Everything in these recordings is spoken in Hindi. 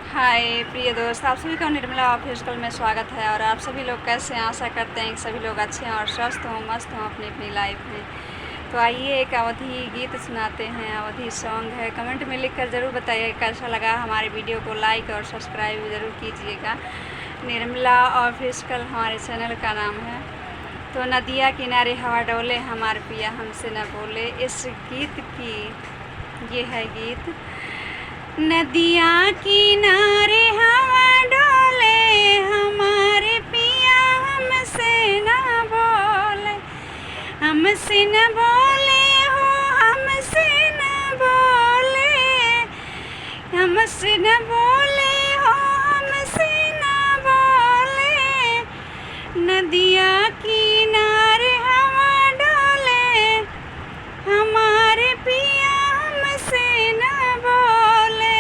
हाय प्रिय दोस्त, आप सभी का निर्मला ऑफिशियल में स्वागत है। और आप सभी लोग कैसे हैं? आशा करते हैं कि सभी लोग अच्छे हैं और स्वस्थ हों, मस्त हों अपनी अपनी लाइफ में। तो आइए एक अवधी गीत सुनाते हैं। अवधी सॉन्ग है। कमेंट में लिखकर ज़रूर बताइए कैसा लगा। हमारे वीडियो को लाइक और सब्सक्राइब ज़रूर कीजिएगा। निर्मला ऑफिशियल हमारे चैनल का नाम है। तो नदिया किनारे हवा डोले, हमारे पिया हमसे न बोले। इस गीत की ये है गीत। नदिया किनारे हवा डोले, हमारे पिया हमसे न बोले। हमसे न बोले हो, हमसे न बोले। हमसे न बोले हो, हमसे न बोले। नदिया किनारे हवा डोले, हमारे पिया हमसे न बोले।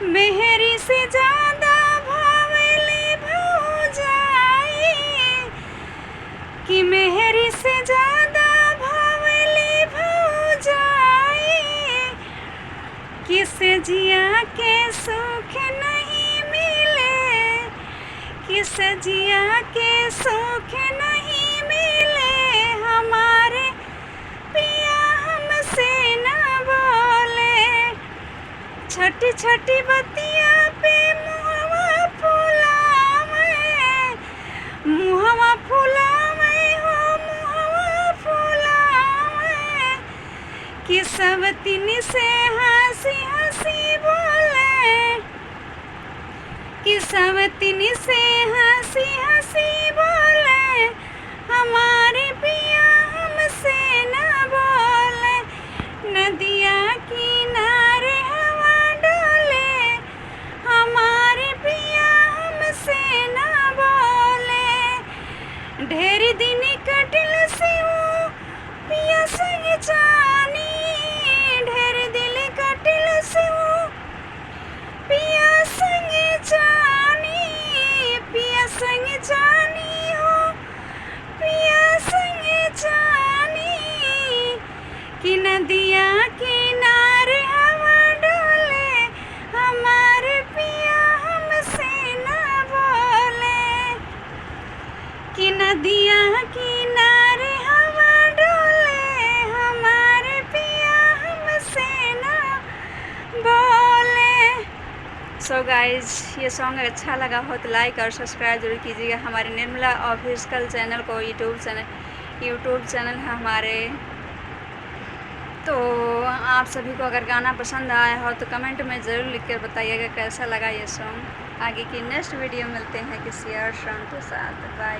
मेहरी से ज़्यादा भावेली भौजाई, कि मेहरी से ज़्यादा भावेली भौजाई। किस जिया के सुख नहीं मिले, किस जिया के सुख नहीं मिले। हमारे पिया हमसे न बोले। छोटी छोटी बतिया पे मुहवा फुलावे, मुहवा फुलावे हो, मुहवा फुलावे। कि सब तीन से हंसी हंसी बोले, कि सब तीन से हंसी हंसी बोले। हमारे पिया हमसे न बोले। नदिया किनारे हवा डोले, हमारे पिया हमसे न बोले। ढेर दिन कटल से वो पिया संग जानी, ढेर दिल कटल से वो पिया संग जानी। पिया संग जानी हो, पिया संग जानी। कि नदिया किनारे हवा डोले, हमारे पिया हमसे न बोले। कि नदिया किनारे हवा डोले, हमारे पिया हमसे न बोले। सो गाइज, ये सॉन्ग अच्छा लगा हो तो लाइक और सब्सक्राइब जरूर कीजिएगा। हमारे निर्मला ऑफिशियल चैनल को यूट्यूब चैनल है हमारे। तो आप सभी को अगर गाना पसंद आया हो तो कमेंट में ज़रूर लिख कर बताइएगा कैसा लगा ये सॉन्ग। आगे की नेक्स्ट वीडियो मिलते हैं किसी और सॉन्ग के साथ। बाय।